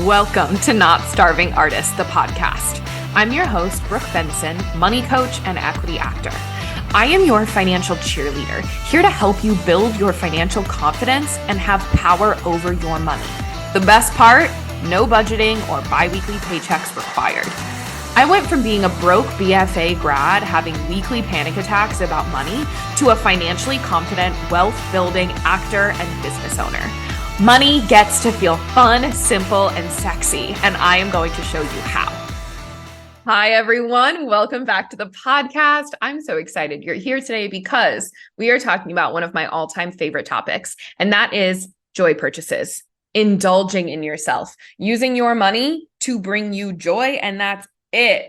Welcome to Not Starving Artist, the podcast. I'm your host, Brooke Benson, money coach and equity actor. I am your financial cheerleader, here to help you build your financial confidence and have power over your money. The best part, no budgeting or bi-weekly paychecks required. I went from being a broke BFA grad having weekly panic attacks about money to a financially confident, wealth-building actor and business owner. Money gets to feel fun, simple, and sexy, and I am going to show you how. Hi, everyone. Welcome back to the podcast. I'm so excited you're here today because we are talking about one of my all-time favorite topics, and that is joy purchases, indulging in yourself, using your money to bring you joy, and that's it.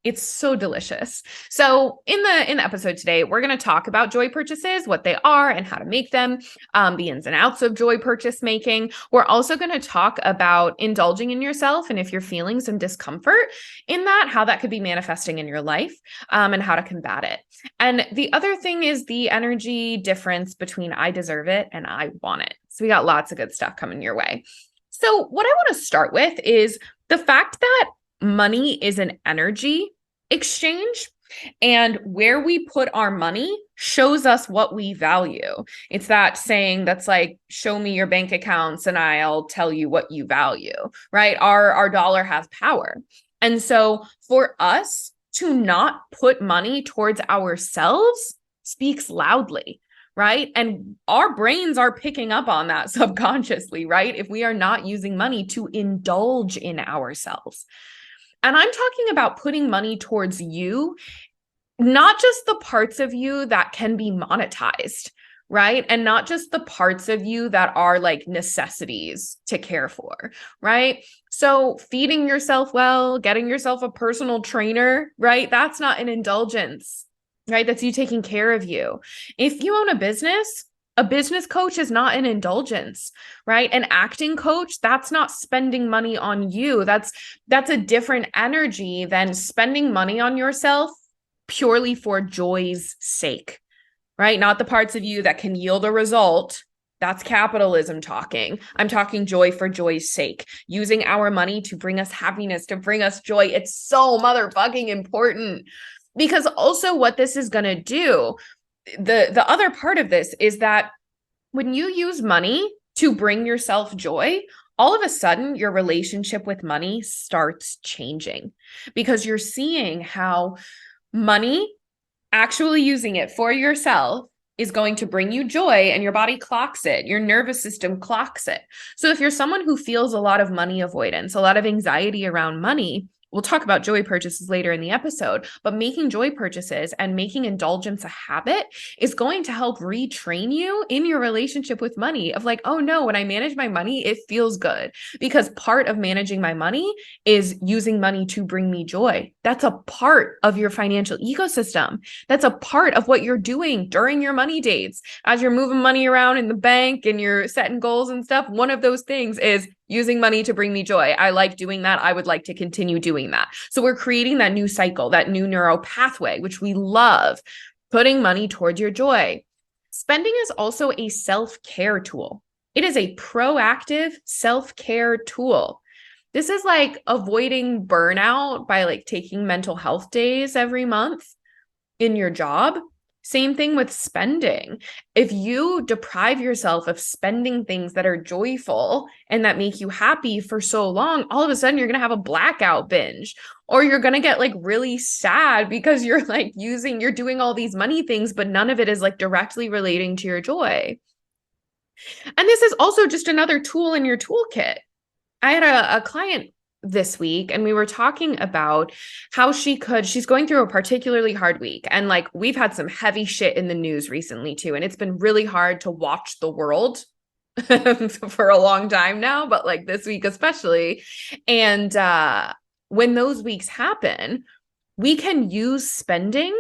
It's so delicious. So in the episode today, we're going to talk about joy purchases, what they are and how to make them, the ins and outs of joy purchase making. We're also going to talk about indulging in yourself, and if you're feeling some discomfort in that, how that could be manifesting in your life, and how to combat it. And the other thing is the energy difference between I deserve it and I want it. So we got lots of good stuff coming your way. So what I want to start with is the fact that money is an energy exchange, and where we put our money shows us what we value. It's that saying that's like, show me your bank accounts and I'll tell you what you value, right? Our dollar has power. And so for us to not put money towards ourselves speaks loudly, right? And our brains are picking up on that subconsciously, right? If we are not using money to indulge in ourselves. And I'm talking about putting money towards you, not just the parts of you that can be monetized, right? And not just the parts of you that are like necessities to care for, right? So feeding yourself well, getting yourself a personal trainer, right? That's not an indulgence, right? That's you taking care of you. If you own a business coach is not an indulgence, right? An acting coach, that's not spending money on you. That's a different energy than spending money on yourself purely for joy's sake, right? Not the parts of you that can yield a result. That's capitalism talking. I'm talking joy for joy's sake, using our money to bring us happiness, to bring us joy. It's so motherfucking important, because also what this is going to do, the other part of this is that when you use money to bring yourself joy, all of a sudden your relationship with money starts changing, because you're seeing how money, actually using it for yourself, is going to bring you joy, and your body clocks it. Your nervous system clocks it. So if you're someone who feels a lot of money avoidance, a lot of anxiety around money, we'll talk about joy purchases later in the episode, but making joy purchases and making indulgence a habit is going to help retrain you in your relationship with money of like, oh no, when I manage my money, it feels good, because part of managing my money is using money to bring me joy. That's a part of your financial ecosystem. That's a part of what you're doing during your money dates. As you're moving money around in the bank and you're setting goals and stuff, one of those things is using money to bring me joy. I like doing that. I would like to continue doing that. So we're creating that new cycle, that new neural pathway, which we love, putting money towards your joy. Spending is also a self-care tool. It is a proactive self-care tool. This is like avoiding burnout by like taking mental health days every month in your job. Same thing with spending. If you deprive yourself of spending things that are joyful and that make you happy for so long, all of a sudden you're going to have a blackout binge, or you're going to get like really sad because you're like you're doing all these money things, but none of it is like directly relating to your joy. And this is also just another tool in your toolkit. I had a client this week, and we were talking about how she's going through a particularly hard week. And like, we've had some heavy shit in the news recently too. And it's been really hard to watch the world for a long time now, but like this week especially. And when those weeks happen, we can use spending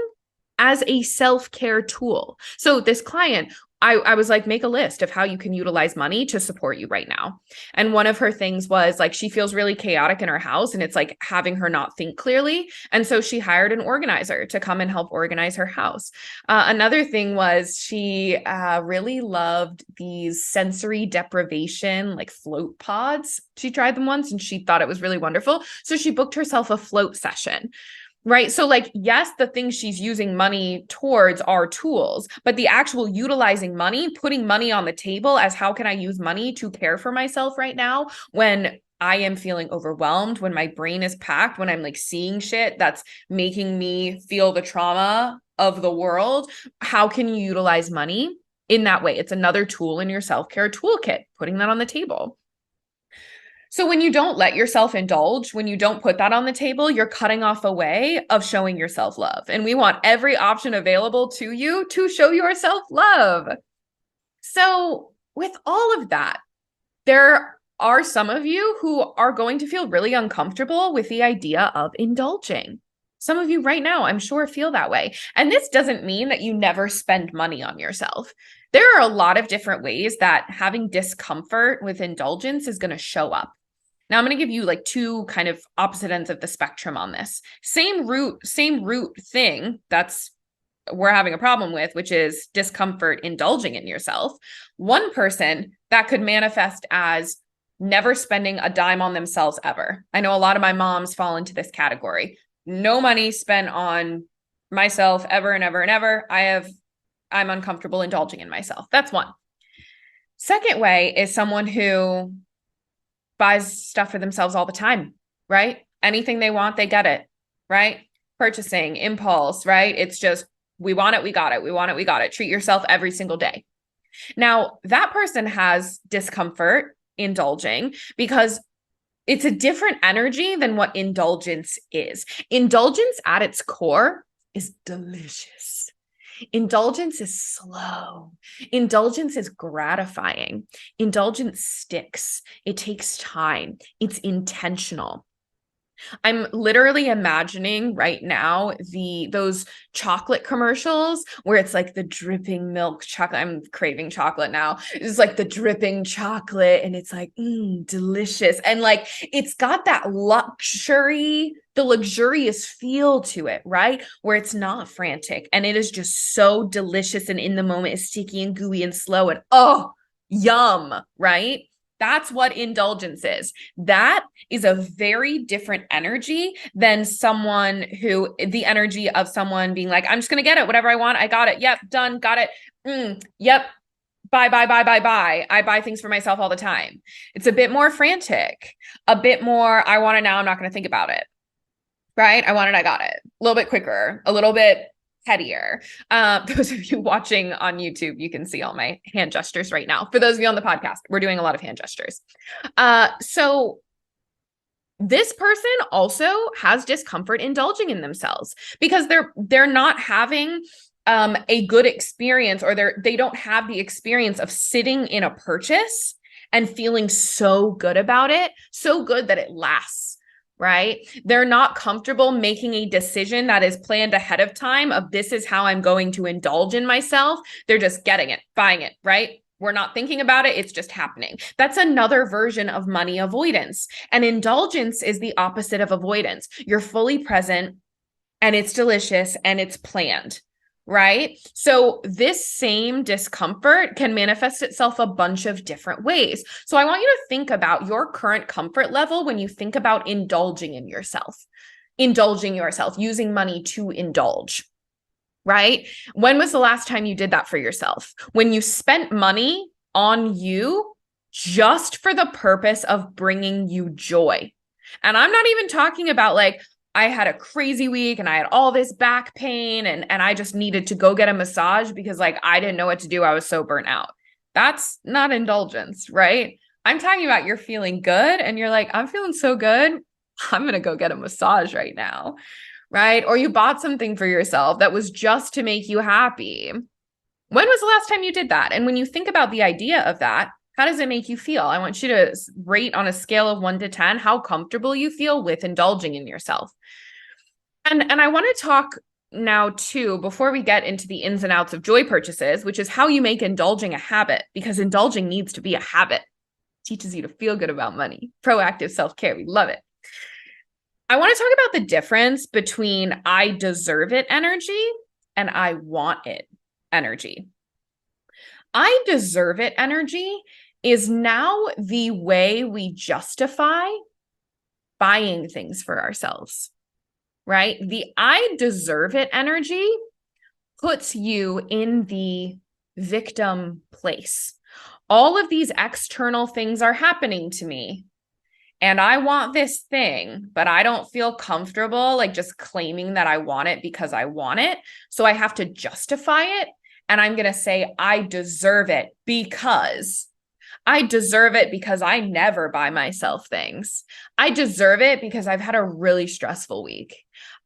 as a self-care tool. So this client, I was like, make a list of how you can utilize money to support you right now. And one of her things was like, she feels really chaotic in her house and it's like having her not think clearly. And so she hired an organizer to come and help organize her house. Another thing was she really loved these sensory deprivation, like float pods. She tried them once and she thought it was really wonderful. So she booked herself a float session. Right. So like, yes, the things she's using money towards are tools, but the actual utilizing money, putting money on the table as how can I use money to care for myself right now when I am feeling overwhelmed, when my brain is packed, when I'm like seeing shit that's making me feel the trauma of the world. How can you utilize money in that way? It's another tool in your self-care toolkit, putting that on the table. So when you don't let yourself indulge, when you don't put that on the table, you're cutting off a way of showing yourself love. And we want every option available to you to show yourself love. So with all of that, there are some of you who are going to feel really uncomfortable with the idea of indulging. Some of you right now, I'm sure, feel that way. And this doesn't mean that you never spend money on yourself. There are a lot of different ways that having discomfort with indulgence is going to show up. Now I'm going to give you like two kind of opposite ends of the spectrum on this. Same root thing that's we're having a problem with, which is discomfort indulging in yourself. One person that could manifest as never spending a dime on themselves ever. I know a lot of my moms fall into this category. No money spent on myself ever and ever and ever. I'm uncomfortable indulging in myself. That's one. Second way is someone who buys stuff for themselves all the time, right? Anything they want, they get it, right? Purchasing, impulse, right? It's just, we want it, we got it. We want it, we got it. Treat yourself every single day. Now, that person has discomfort indulging because it's a different energy than what indulgence is. Indulgence at its core is delicious. Indulgence is slow. Indulgence is gratifying. Indulgence sticks. It takes time. It's intentional. I'm literally imagining right now those chocolate commercials where it's like the dripping milk chocolate. I'm craving chocolate now. It's like the dripping chocolate and it's like, delicious. And like, it's got that the luxurious feel to it, right? Where it's not frantic and it is just so delicious and in the moment is sticky and gooey and slow and yum, right? That's what indulgence is. That is a very different energy than the energy of someone being like, I'm just going to get it, whatever I want. I got it. Yep. Done. Got it. Yep. Bye, bye, bye, bye, bye. I buy things for myself all the time. It's a bit more frantic, a bit more, I want it now. I'm not going to think about it. Right? I want it. I got it. A little bit quicker, a little bit headier. Those of you watching on YouTube, you can see all my hand gestures right now. For those of you on the podcast, we're doing a lot of hand gestures. So this person also has discomfort indulging in themselves because they're not having a good experience, or they don't have the experience of sitting in a purchase and feeling so good about it, so good that it lasts. Right? They're not comfortable making a decision that is planned ahead of time of this is how I'm going to indulge in myself. They're just getting it, buying it, right? We're not thinking about it. It's just happening. That's another version of money avoidance. And indulgence is the opposite of avoidance. You're fully present and it's delicious and it's planned. Right? So this same discomfort can manifest itself a bunch of different ways. So I want you to think about your current comfort level when you think about indulging yourself, using money to indulge, right? When was the last time you did that for yourself? When you spent money on you just for the purpose of bringing you joy. And I'm not even talking about like, I had a crazy week and I had all this back pain and I just needed to go get a massage because like I didn't know what to do. I was so burnt out. That's not indulgence, right? I'm talking about you're feeling good and you're like, I'm feeling so good. I'm going to go get a massage right now, right? Or you bought something for yourself that was just to make you happy. When was the last time you did that? And when you think about the idea of that, how does it make you feel? I want you to rate on a scale of 1 to 10 how comfortable you feel with indulging in yourself. And I want to talk now too, before we get into the ins and outs of joy purchases, which is how you make indulging a habit, because indulging needs to be a habit. It teaches you to feel good about money. Proactive self-care. We love it. I want to talk about the difference between I deserve it energy and I want it energy. I deserve it energy is now the way we justify buying things for ourselves, right? The I deserve it energy puts you in the victim place. All of these external things are happening to me, and I want this thing, but I don't feel comfortable like just claiming that I want it because I want it. So I have to justify it. And I'm going to say, I deserve it because I never buy myself things. I deserve it because I've had a really stressful week.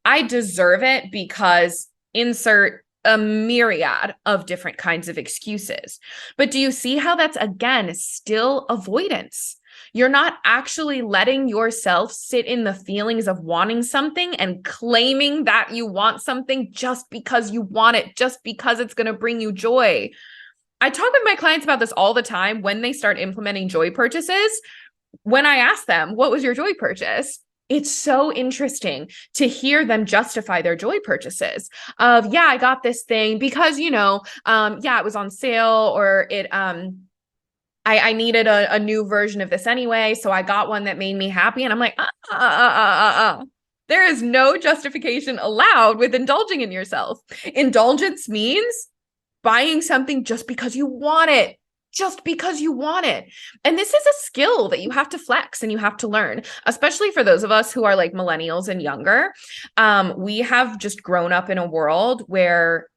I deserve it because insert a myriad of different kinds of excuses. But do you see how that's, again, still avoidance? You're not actually letting yourself sit in the feelings of wanting something and claiming that you want something just because you want it, just because it's going to bring you joy. I talk with my clients about this all the time when they start implementing joy purchases. When I ask them, what was your joy purchase? It's so interesting to hear them justify their joy purchases of, yeah, I got this thing because, it was on sale, or I needed a new version of this anyway. So I got one that made me happy. And I'm like, There is no justification allowed with indulging in yourself. Indulgence means buying something just because you want it. Just because you want it. And this is a skill that you have to flex and you have to learn, especially for those of us who are like millennials and younger. We have just grown up in a world where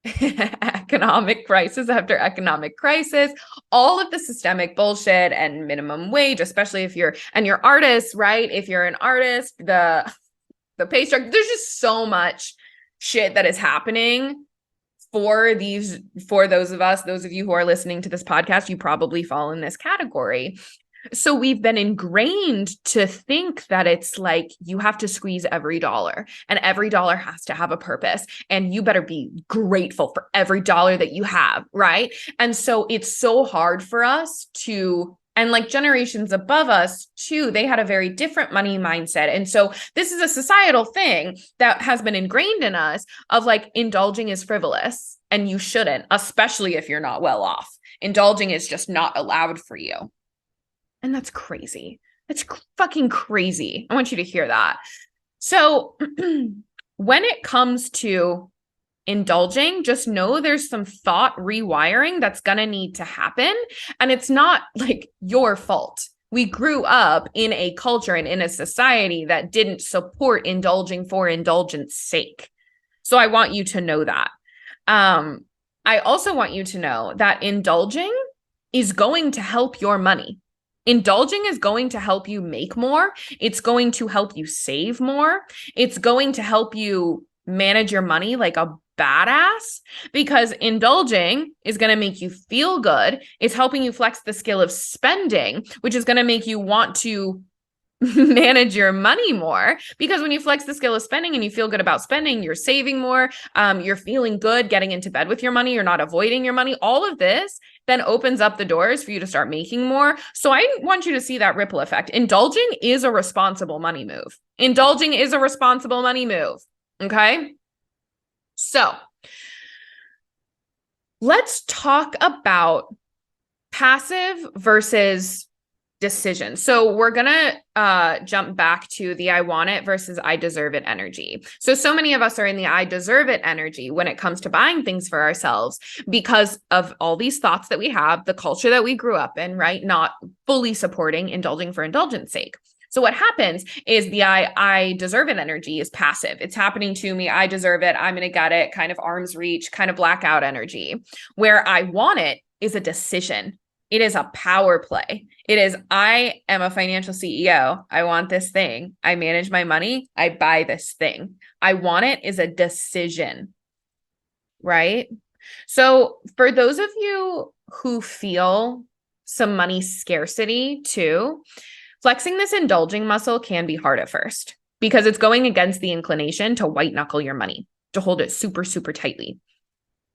economic crisis after economic crisis, all of the systemic bullshit and minimum wage, especially if you're artists, right? If you're an artist, the pay structure, there's just so much shit that is happening for those of you who are listening to this podcast. You probably fall in this category. So we've been ingrained to think that it's like you have to squeeze every dollar, and every dollar has to have a purpose, and you better be grateful for every dollar that you have, right? And so it's so hard for us to, and like generations above us too, they had a very different money mindset. And so this is a societal thing that has been ingrained in us of like, indulging is frivolous and you shouldn't, especially if you're not well off. Indulging is just not allowed for you. And that's crazy. That's fucking crazy. I want you to hear that. So when it comes to indulging, just know there's some thought rewiring that's going to need to happen. And it's not like your fault. We grew up in a culture and in a society that didn't support indulging for indulgence sake. So I want you to know that. I also want you to know that indulging is going to help your money. Indulging is going to help you make more. It's going to help you save more. It's going to help you manage your money like a badass, because indulging is going to make you feel good. It's helping you flex the skill of spending, which is going to make you want to manage your money more, because when you flex the skill of spending and you feel good about spending, you're saving more, you're feeling good getting into bed with your money, you're not avoiding your money. All of this then opens up the doors for you to start making more. So I want you to see that ripple effect. Indulging is a responsible money move. Indulging is a responsible money move. Okay. So let's talk about passive versus decision. So we're going to jump back to the I want it versus I deserve it energy. So many of us are in the I deserve it energy when it comes to buying things for ourselves because of all these thoughts that we have, the culture that we grew up in, right? Not fully supporting indulging for indulgence sake. So what happens is the I deserve it energy is passive. It's happening to me. I deserve it. I'm going to get it, kind of arm's reach, kind of blackout energy. Where I want it is a decision. It is a power play. It is, I am a financial CEO. I want this thing. I manage my money. I buy this thing. I want it is a decision, right? So for those of you who feel some money scarcity too, flexing this indulging muscle can be hard at first because it's going against the inclination to white knuckle your money. to hold it super, super tightly.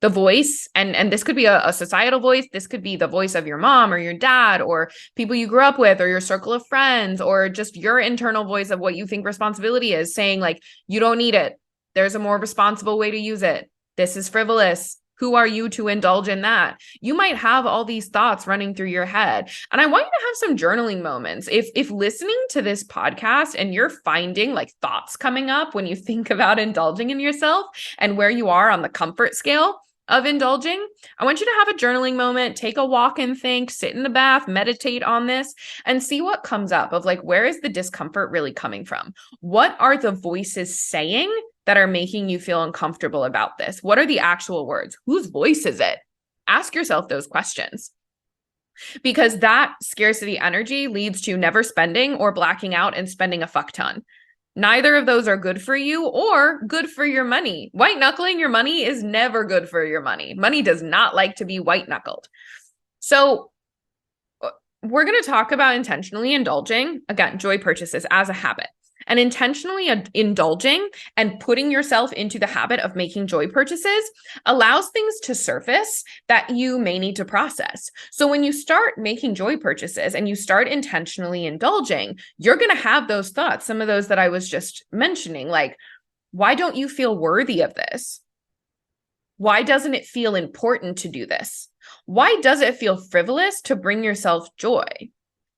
The voice, and this could be a societal voice. This could be the voice of your mom or your dad or people you grew up with or your circle of friends or just your internal voice of what you think responsibility is, saying like, you don't need it. There's a more responsible way to use it. This is frivolous. Who are you to indulge in that? You might have all these thoughts running through your head. And I want you to have some journaling moments. If listening to this podcast and you're finding like thoughts coming up when you think about indulging in yourself and where you are on the comfort scale of indulging, I want you to have a journaling moment, take a walk and think, sit in the bath, meditate on this, and see what comes up of like, where is the discomfort really coming from? What are the voices saying that are making you feel uncomfortable about this? What are the actual words? Whose voice is it? Ask yourself those questions, because that scarcity energy leads to never spending or blacking out and spending a fuck ton. Neither of those are good for you or good for your money. White knuckling your money is never good for your money. Money does not like to be white knuckled. So we're going to talk about intentionally indulging, again, joy purchases as a habit. And intentionally indulging and putting yourself into the habit of making joy purchases allows things to surface that you may need to process. So when you start making joy purchases and you start intentionally indulging, you're going to have those thoughts, some of those that I was just mentioning, like, why don't you feel worthy of this? Why doesn't it feel important to do this? Why does it feel frivolous to bring yourself joy?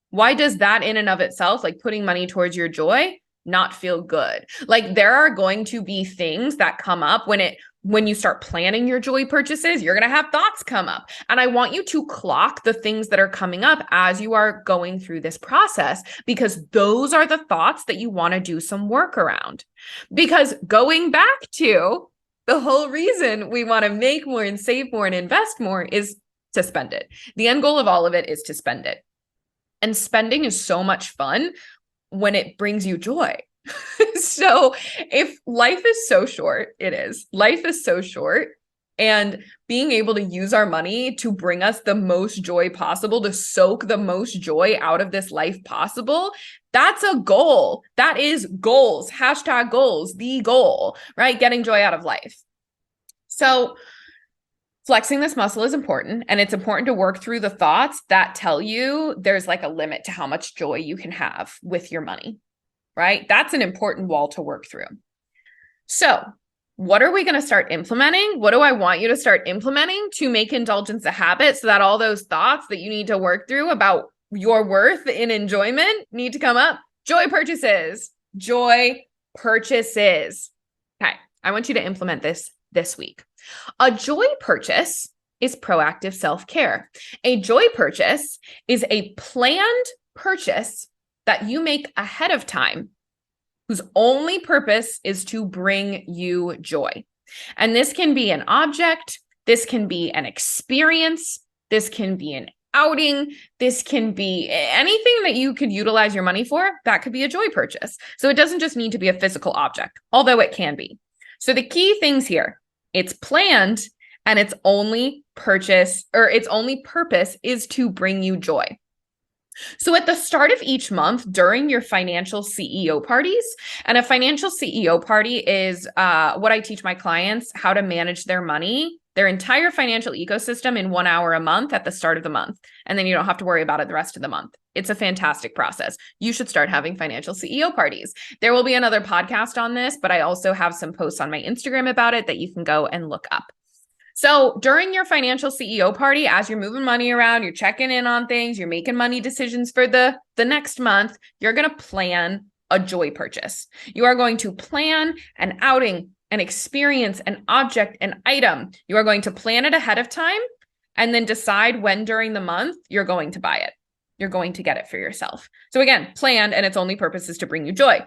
Why does that in and of itself, like putting money towards your joy, not feel good? Like there are going to be things that come up when you start planning your joy purchases, you're going to have thoughts come up. And I want you to clock the things that are coming up as you are going through this process, because those are the thoughts that you want to do some work around. Because going back to the whole reason we want to make more and save more and invest more is to spend it. The end goal of all of it is to spend it. And spending is so much fun when it brings you joy. So if life is so short, life is so short, and being able to use our money to bring us the most joy possible, to soak the most joy out of this life possible, that's a goal. That is goals, #goals, the goal, right? Getting joy out of life. So flexing this muscle is important, and it's important to work through the thoughts that tell you there's like a limit to how much joy you can have with your money, right? That's an important wall to work through. So what are we going to start implementing? What do I want you to start implementing to make indulgence a habit so that all those thoughts that you need to work through about your worth in enjoyment need to come up? Joy purchases. Joy purchases. Okay, I want you to implement this week. A joy purchase is proactive self-care. A joy purchase is a planned purchase that you make ahead of time, whose only purpose is to bring you joy. And this can be an object, this can be an experience, this can be an outing, this can be anything that you could utilize your money for. That could be a joy purchase. So it doesn't just need to be a physical object, although it can be. So the key things here: it's planned, and its only purpose is to bring you joy. So at the start of each month during your financial CEO parties, and a financial CEO party is what I teach my clients how to manage their money, their entire financial ecosystem in 1 hour a month at the start of the month. And then you don't have to worry about it the rest of the month. It's a fantastic process. You should start having financial CEO parties. There will be another podcast on this, but I also have some posts on my Instagram about it that you can go and look up. So during your financial CEO party, as you're moving money around, you're checking in on things, you're making money decisions for the next month, you're going to plan a joy purchase. You are going to plan an outing, an experience, an object, an item. You are going to plan it ahead of time and then decide when during the month you're going to buy it. You're going to get it for yourself. So again, planned, and its only purpose is to bring you joy.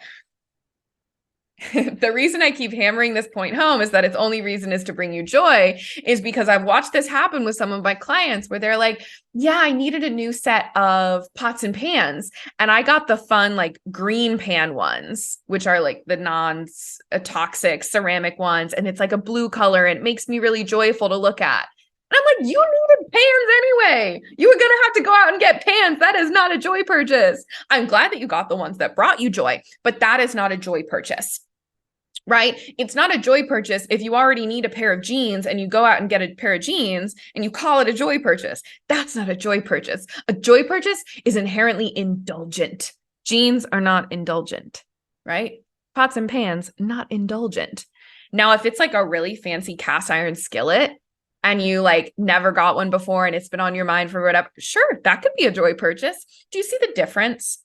The reason I keep hammering this point home is that its only reason is to bring you joy is because I've watched this happen with some of my clients where they're like, yeah, I needed a new set of pots and pans. And I got the fun, like green pan ones, which are like the non-toxic ceramic ones. And it's like a blue color and it makes me really joyful to look at. And I'm like, you needed pans anyway. You were going to have to go out and get pans. That is not a joy purchase. I'm glad that you got the ones that brought you joy, but that is not a joy purchase. right? It's not a joy purchase if you already need a pair of jeans and you go out and get a pair of jeans and you call it a joy purchase. That's not a joy purchase. A joy purchase is inherently indulgent. Jeans are not indulgent, right? Pots and pans, not indulgent. Now, if it's like a really fancy cast iron skillet and you like never got one before and it's been on your mind for whatever, sure, that could be a joy purchase. Do you see the difference?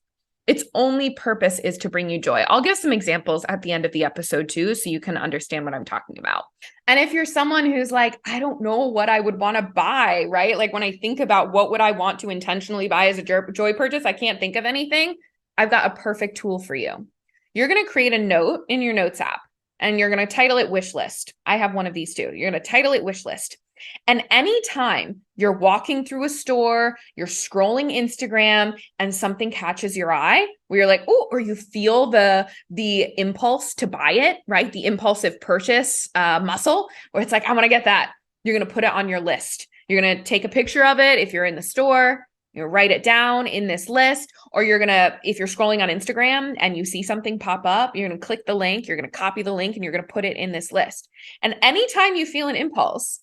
Its only purpose is to bring you joy. I'll give some examples at the end of the episode too, so you can understand what I'm talking about. And if you're someone who's like, I don't know what I would want to buy, right? Like when I think about what would I want to intentionally buy as a joy purchase, I can't think of anything. I've got a perfect tool for you. You're going to create a note in your notes app and you're going to title it wish list. I have one of these too. You're going to title it wish list. And anytime you're walking through a store, you're scrolling Instagram and something catches your eye where you're like, oh, or you feel the impulse to buy it, right? The impulsive purchase muscle where it's like, I want to get that. You're going to put it on your list. You're going to take a picture of it if you're in the store. You write it down in this list, or you're going to, if you're scrolling on Instagram and you see something pop up, you're going to click the link, you're going to copy the link, and you're going to put it in this list. And anytime you feel an impulse,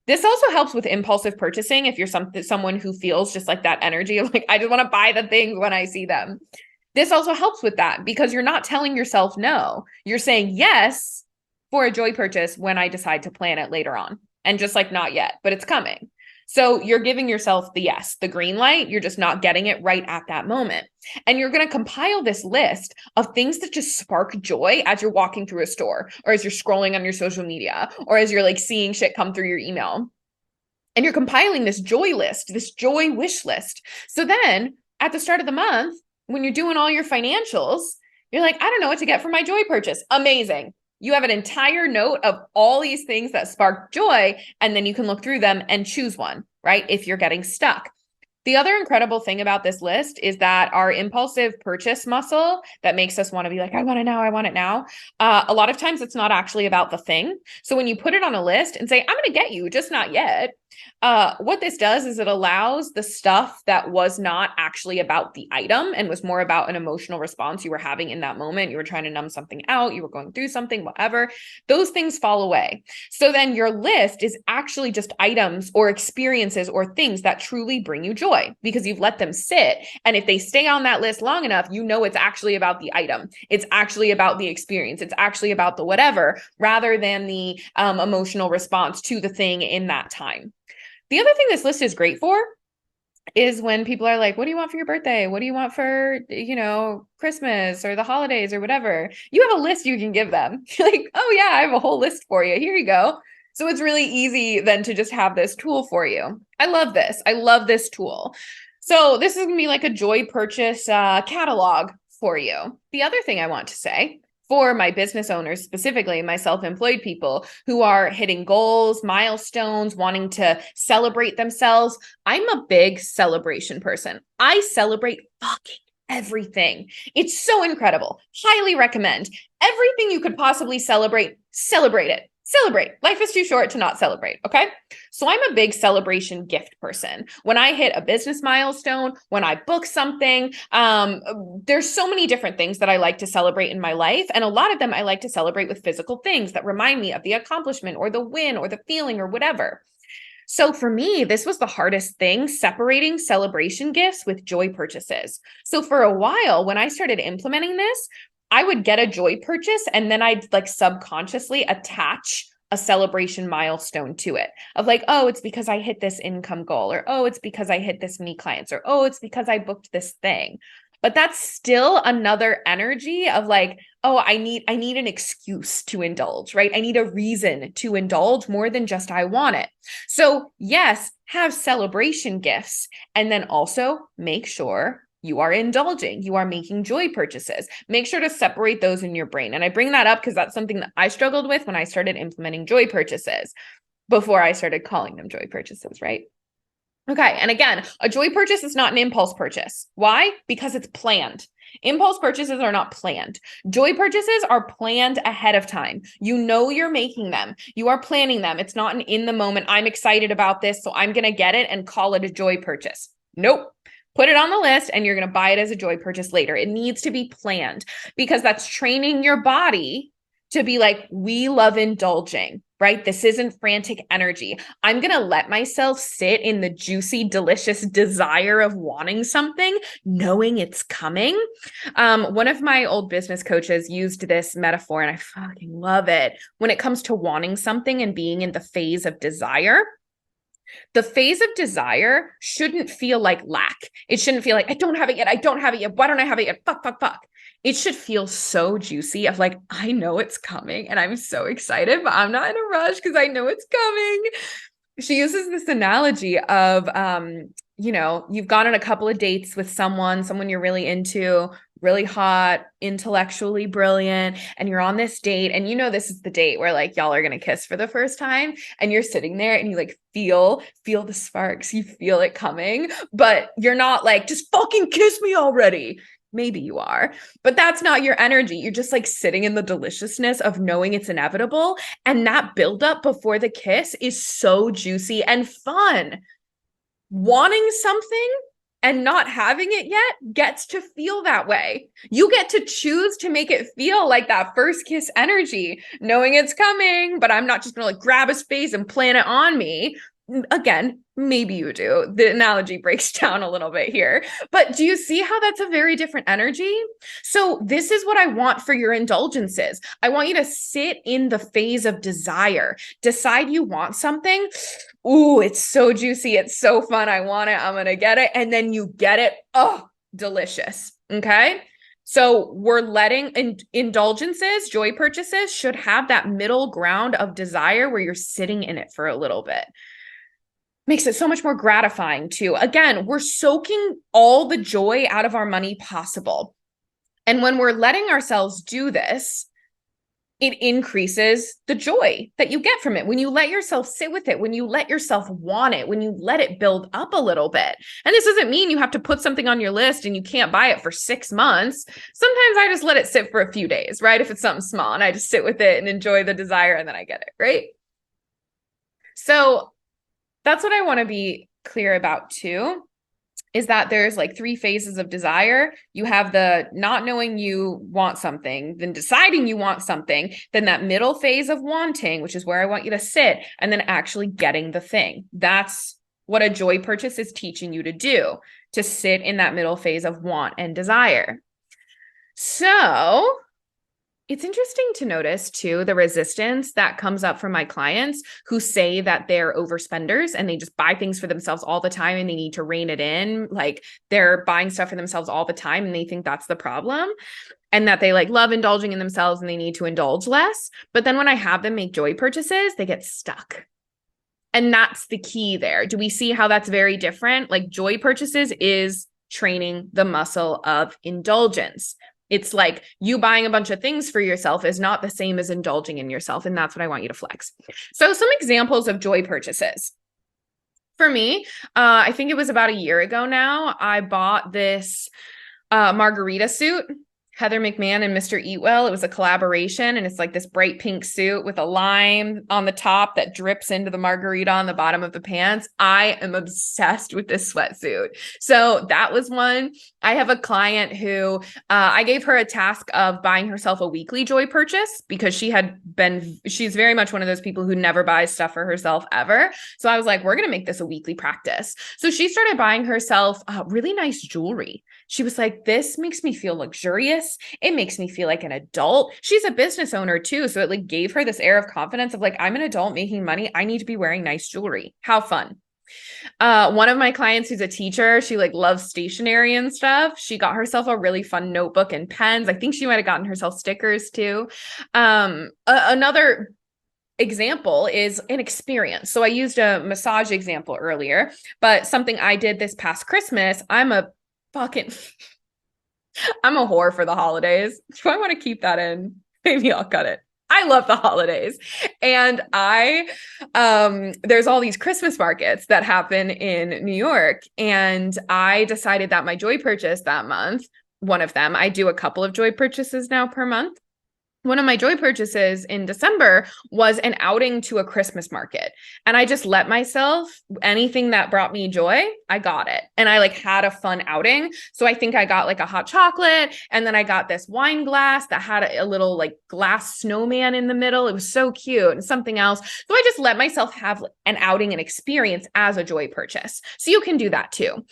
this also helps with impulsive purchasing. If you're someone who feels just like that energy of like, I just want to buy the things when I see them. This also helps with that because you're not telling yourself no. You're saying yes for a joy purchase when I decide to plan it later on. And just like not yet, but it's coming. So you're giving yourself the yes, the green light. You're just not getting it right at that moment. And you're going to compile this list of things that just spark joy as you're walking through a store or as you're scrolling on your social media or as you're like seeing shit come through your email. And you're compiling this joy list, this joy wish list. So then at the start of the month, when you're doing all your financials, you're like, I don't know what to get for my joy purchase. Amazing. You have an entire note of all these things that spark joy, and then you can look through them and choose one, right? If you're getting stuck. The other incredible thing about this list is that our impulsive purchase muscle that makes us want to be like, I want it now, I want it now. A lot of times it's not actually about the thing. So when you put it on a list and say, I'm going to get you, just not yet. What this does is it allows the stuff that was not actually about the item and was more about an emotional response you were having in that moment. You were trying to numb something out, you were going through something, whatever. Those things fall away. So then your list is actually just items or experiences or things that truly bring you joy because you've let them sit. And if they stay on that list long enough, you know it's actually about the item. It's actually about the experience. It's actually about the whatever, rather than the emotional response to the thing in that time. The other thing this list is great for is when people are like, what do you want for your birthday? What do you want for, Christmas or the holidays or whatever? You have a list you can give them. You're like, oh yeah, I have a whole list for you. Here you go. So it's really easy then to just have this tool for you. I love this. I love this tool. So this is going to be like a joy purchase catalog for you. The other thing I want to say for my business owners, specifically my self-employed people who are hitting goals, milestones, wanting to celebrate themselves. I'm a big celebration person. I celebrate fucking everything. It's so incredible. Highly recommend. Everything you could possibly celebrate, celebrate it. Celebrate. Life is too short to not celebrate. Okay. So I'm a big celebration gift person. When I hit a business milestone, when I book something, there's so many different things that I like to celebrate in my life. And a lot of them I like to celebrate with physical things that remind me of the accomplishment or the win or the feeling or whatever. So for me, this was the hardest thing, separating celebration gifts with joy purchases. So for a while, when I started implementing this, I would get a joy purchase and then I'd like subconsciously attach a celebration milestone to it of like, oh, it's because I hit this income goal, or, oh, it's because I hit this many clients, or, oh, it's because I booked this thing. But that's still another energy of like, oh, I need an excuse to indulge, right? I need a reason to indulge more than just I want it. So yes, have celebration gifts, and then also make sure you are indulging, you are making joy purchases. Make sure to separate those in your brain. And I bring that up because that's something that I struggled with when I started implementing joy purchases before I started calling them joy purchases, right? Okay. And again, a joy purchase is not an impulse purchase. Why? Because it's planned. Impulse purchases are not planned. Joy purchases are planned ahead of time. You know you're making them. You are planning them. It's not an in the moment, I'm excited about this, so I'm going to get it and call it a joy purchase. Nope. Put it on the list and you're going to buy it as a joy purchase later. It needs to be planned because that's training your body to be like, we love indulging, right? This isn't frantic energy. I'm going to let myself sit in the juicy, delicious desire of wanting something, knowing it's coming. One of my old business coaches used this metaphor, and I fucking love it. When it comes to wanting something and being in the phase of desire, the phase of desire shouldn't feel like lack. It shouldn't feel like, I don't have it yet. I don't have it yet. Why don't I have it yet? Fuck, fuck, fuck. It should feel so juicy of like, I know it's coming and I'm so excited, but I'm not in a rush because I know it's coming. She uses this analogy of, you've gone on a couple of dates with someone you're really into, really hot, intellectually brilliant, and you're on this date, and this is the date where like y'all are gonna kiss for the first time, and you're sitting there and you like feel the sparks, you feel it coming, but you're not like, just fucking kiss me already. Maybe you are, but that's not your energy. You're just like sitting in the deliciousness of knowing it's inevitable. And that buildup before the kiss is so juicy and fun. Wanting something and not having it yet gets to feel that way. You get to choose to make it feel like that first kiss energy, knowing it's coming, but I'm not just going to like grab his face and plant it on me. Again, maybe you do. The analogy breaks down a little bit here, but do you see how that's a very different energy? So this is what I want for your indulgences. I want you to sit in the phase of desire, decide you want something. Ooh, it's so juicy. It's so fun. I want it. I'm going to get it. And then you get it. Oh, delicious. Okay. So we're letting indulgences, joy purchases should have that middle ground of desire where you're sitting in it for a little bit. Makes it so much more gratifying too. Again, we're soaking all the joy out of our money possible. And when we're letting ourselves do this, it increases the joy that you get from it. When you let yourself sit with it, when you let yourself want it, when you let it build up a little bit. And this doesn't mean you have to put something on your list and you can't buy it for 6 months. Sometimes I just let it sit for a few days, right? If it's something small and I just sit with it and enjoy the desire and then I get it, right? So that's what I want to be clear about too, is that there's like 3 phases of desire. You have the not knowing you want something, then deciding you want something, then that middle phase of wanting, which is where I want you to sit, and then actually getting the thing. That's what a joy purchase is teaching you to do, to sit in that middle phase of want and desire. So it's interesting to notice too, the resistance that comes up from my clients who say that they're overspenders and they just buy things for themselves all the time and they need to rein it in. Like they're buying stuff for themselves all the time and they think that's the problem, and that they like love indulging in themselves and they need to indulge less. But then when I have them make joy purchases, they get stuck. And that's the key there. Do we see how that's very different? Like joy purchases is training the muscle of indulgence. It's like you buying a bunch of things for yourself is not the same as indulging in yourself. And that's what I want you to flex. So some examples of joy purchases. For me, I think it was about a year ago now, I bought this margarita suit. Heather McMahon and Mr. Eatwell. It was a collaboration, and it's like this bright pink suit with a lime on the top that drips into the margarita on the bottom of the pants. I am obsessed with this sweatsuit. So that was one. I have a client who I gave her a task of buying herself a weekly joy purchase because she's very much one of those people who never buys stuff for herself ever. So I was like, we're going to make this a weekly practice. So she started buying herself really nice jewelry. She was like, this makes me feel luxurious. It makes me feel like an adult. She's a business owner too. So it like gave her this air of confidence of like, I'm an adult making money. I need to be wearing nice jewelry. How fun. One of my clients who's a teacher, she like loves stationery and stuff. She got herself a really fun notebook and pens. I think she might've gotten herself stickers too. Another example is an experience. So I used a massage example earlier, but something I did this past Christmas, I'm a whore for the holidays. Do I want to keep that in? Maybe I'll cut it. I love the holidays. And there's all these Christmas markets that happen in New York. And I decided that my joy purchase that month, one of them, I do a couple of joy purchases now per month, one of my joy purchases in December was an outing to a Christmas market. And I just let myself, anything that brought me joy, I got it. And I like had a fun outing. So I think I got like a hot chocolate, and then I got this wine glass that had a little like glass snowman in the middle. It was so cute, and something else. So I just let myself have an outing and experience as a joy purchase. So you can do that too.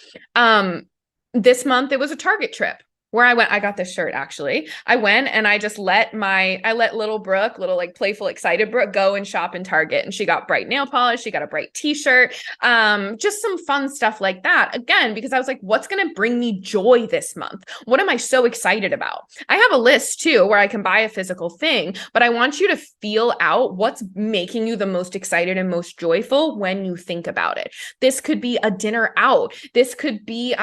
This month it was a Target trip where I went. I got this shirt actually. I went and I just let little Brooke, little like playful, excited Brooke, go and shop in Target. And she got bright nail polish. She got a bright t-shirt, just some fun stuff like that. Again, because I was like, what's going to bring me joy this month? What am I so excited about? I have a list too where I can buy a physical thing, but I want you to feel out what's making you the most excited and most joyful when you think about it. This could be a dinner out. This could be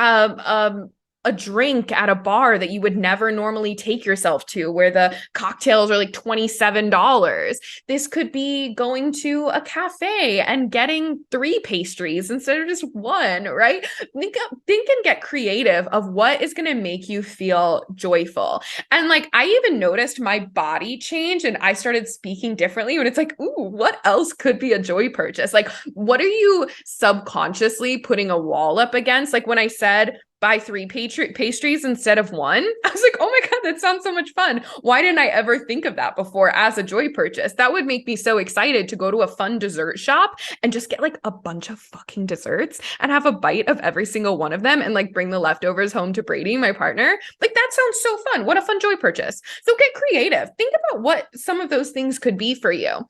a drink at a bar that you would never normally take yourself to, where the cocktails are like $27. This could be going to a cafe and getting 3 pastries instead of just 1, right? Think and get creative of what is going to make you feel joyful. And like, I even noticed my body change and I started speaking differently when it's like, ooh, what else could be a joy purchase? Like, what are you subconsciously putting a wall up against? Like when I said, buy 3 pastries instead of 1. I was like, oh my God, that sounds so much fun. Why didn't I ever think of that before as a joy purchase? That would make me so excited to go to a fun dessert shop and just get like a bunch of fucking desserts and have a bite of every single one of them and like bring the leftovers home to Brady, my partner. Like that sounds so fun. What a fun joy purchase. So get creative. Think about what some of those things could be for you.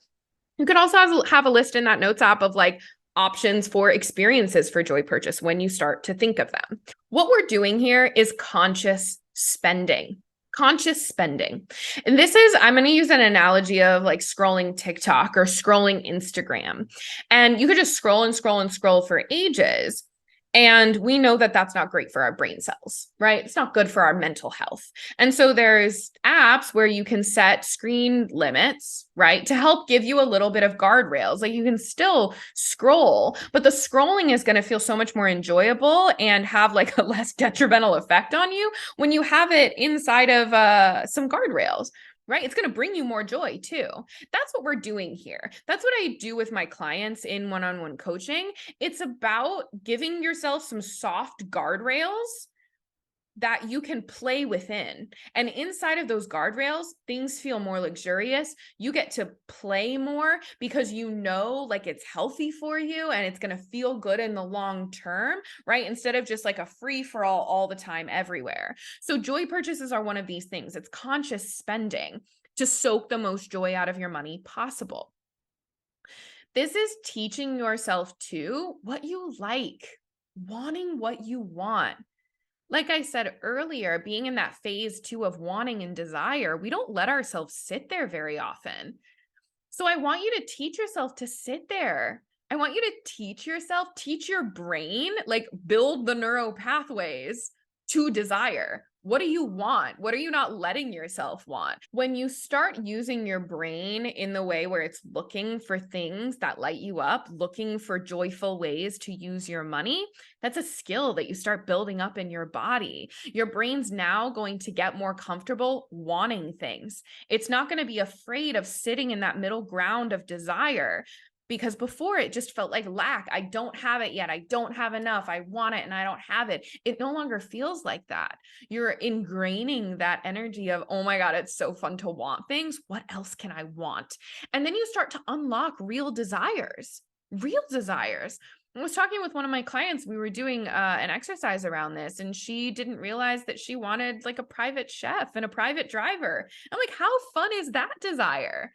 You could also have a list in that notes app of like options for experiences for joy purchase when you start to think of them. What we're doing here is conscious spending. Conscious spending. And this is, I'm going to use an analogy of like scrolling TikTok or scrolling Instagram. And you could just scroll and scroll and scroll for ages. And we know that that's not great for our brain cells, right? It's not good for our mental health. And so there's apps where you can set screen limits, right? To help give you a little bit of guardrails. Like you can still scroll, but the scrolling is going to feel so much more enjoyable and have like a less detrimental effect on you when you have it inside of some guardrails. Right? It's going to bring you more joy too. That's what we're doing here. That's what I do with my clients in one-on-one coaching. It's about giving yourself some soft guardrails that you can play within. And inside of those guardrails, things feel more luxurious. You get to play more because you know like it's healthy for you and it's going to feel good in the long term, right? Instead of just like a free for all the time everywhere. So joy purchases are one of these things. It's conscious spending to soak the most joy out of your money possible. This is teaching yourself to what you like, wanting what you want. Like I said earlier, being in that phase 2 of wanting and desire, we don't let ourselves sit there very often. So I want you to teach yourself to sit there. I want you to teach your brain, like build the neural pathways to desire. What do you want? What are you not letting yourself want? When you start using your brain in the way where it's looking for things that light you up, looking for joyful ways to use your money, that's a skill that you start building up in your body. Your brain's now going to get more comfortable wanting things. It's not going to be afraid of sitting in that middle ground of desire. Because before it just felt like lack. I don't have it yet. I don't have enough. I want it and I don't have it. It no longer feels like that. You're ingraining that energy of, oh my God, it's so fun to want things. What else can I want? And then you start to unlock real desires. I was talking with one of my clients. We were doing an exercise around this, and she didn't realize that she wanted like a private chef and a private driver. I'm like, how fun is that desire?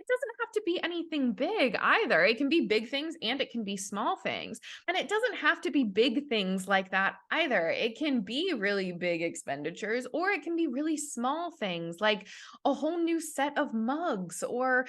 Doesn't have to be anything big either. It can be big things and it can be small things. And it doesn't have to be big things like that either. It can be really big expenditures, or it can be really small things like a whole new set of mugs, or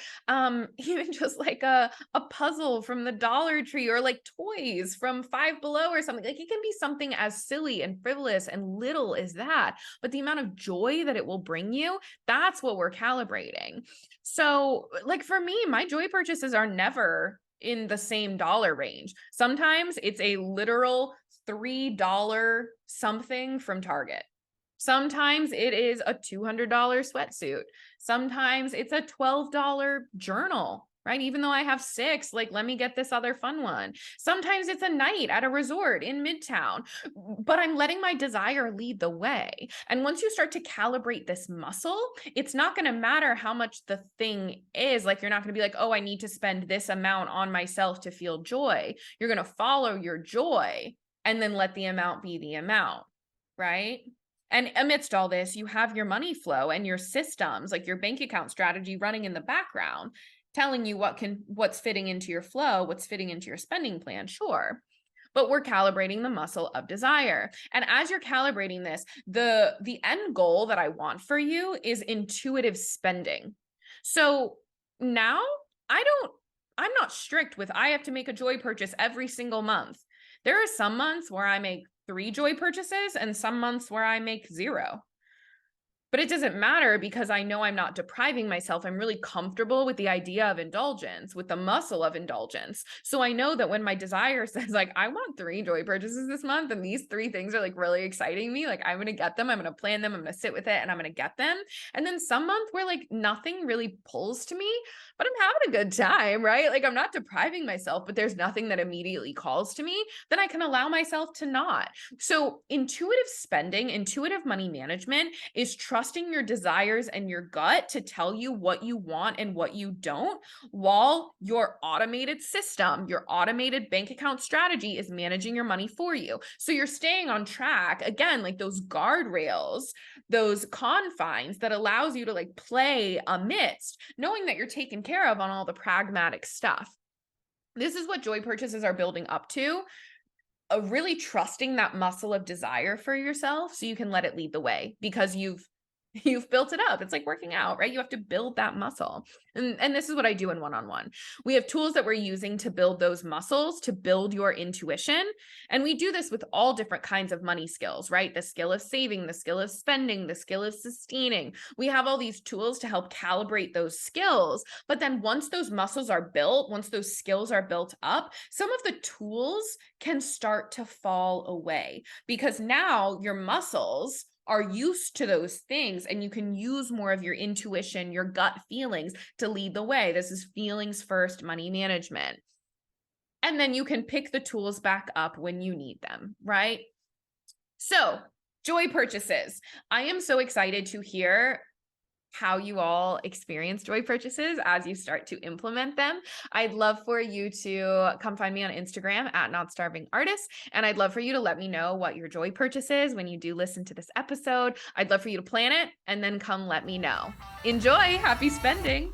even just like a puzzle from the Dollar Tree, or like toys from Five Below or something. Like it can be something as silly and frivolous and little as that. But the amount of joy that it will bring you, that's what we're calibrating. So like for me, my joy purchases are never in the same dollar range. Sometimes it's a literal $3 something from Target. Sometimes it is a $200 sweatsuit. Sometimes it's a $12 journal, right? Even though I have 6, like, let me get this other fun one. Sometimes it's a night at a resort in Midtown, but I'm letting my desire lead the way. And once you start to calibrate this muscle, it's not going to matter how much the thing is. Like, you're not going to be like, oh, I need to spend this amount on myself to feel joy. You're going to follow your joy and then let the amount be the amount, right? And amidst all this, you have your money flow and your systems, like your bank account strategy running in the background, telling you what's fitting into your flow, what's fitting into your spending plan, sure. But we're calibrating the muscle of desire. And as you're calibrating this, the end goal that I want for you is intuitive spending. So now I'm not strict with, I have to make a joy purchase every single month. There are some months where I make 3 joy purchases and some months where I make 0. But it doesn't matter because I know I'm not depriving myself. I'm really comfortable with the idea of indulgence, with the muscle of indulgence. So I know that when my desire says, like, I want 3 joy purchases this month, and these 3 things are like really exciting me, like, I'm going to get them, I'm going to plan them, I'm going to sit with it, and I'm going to get them. And then some month where like nothing really pulls to me, but I'm having a good time, right? Like, I'm not depriving myself, but there's nothing that immediately calls to me, then I can allow myself to not. So intuitive spending, intuitive money management is trusting your desires and your gut to tell you what you want and what you don't, while your automated system, your automated bank account strategy is managing your money for you. So you're staying on track, again, like those guardrails, those confines that allows you to like play amidst, knowing that you're taken care of on all the pragmatic stuff. This is what joy purchases are building up to. Really trusting that muscle of desire for yourself so you can let it lead the way, because you've built it up. It's like working out, right? You have to build that muscle. And this is what I do in one-on-one. We have tools that we're using to build those muscles, to build your intuition. And we do this with all different kinds of money skills, right? The skill of saving, the skill of spending, the skill of sustaining. We have all these tools to help calibrate those skills. But then once those muscles are built, once those skills are built up, some of the tools can start to fall away, because now your muscles are used to those things and you can use more of your intuition, your gut feelings to lead the way. This is feelings first money management. And then you can pick the tools back up when you need them, right? So, joy purchases. I am so excited to hear how you all experience joy purchases as you start to implement them. I'd love for you to come find me on Instagram at NotStarvingArtist. And I'd love for you to let me know what your joy purchase is when you do listen to this episode. I'd love for you to plan it and then come let me know. Enjoy. Happy spending.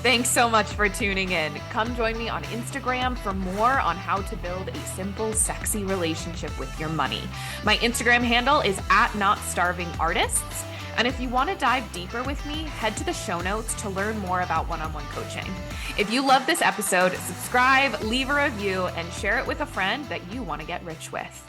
Thanks so much for tuning in. Come join me on Instagram for more on how to build a simple, sexy relationship with your money. My Instagram handle is at NotStarvingArtists. And if you want to dive deeper with me, head to the show notes to learn more about one-on-one coaching. If you love this episode, subscribe, leave a review, and share it with a friend that you want to get rich with.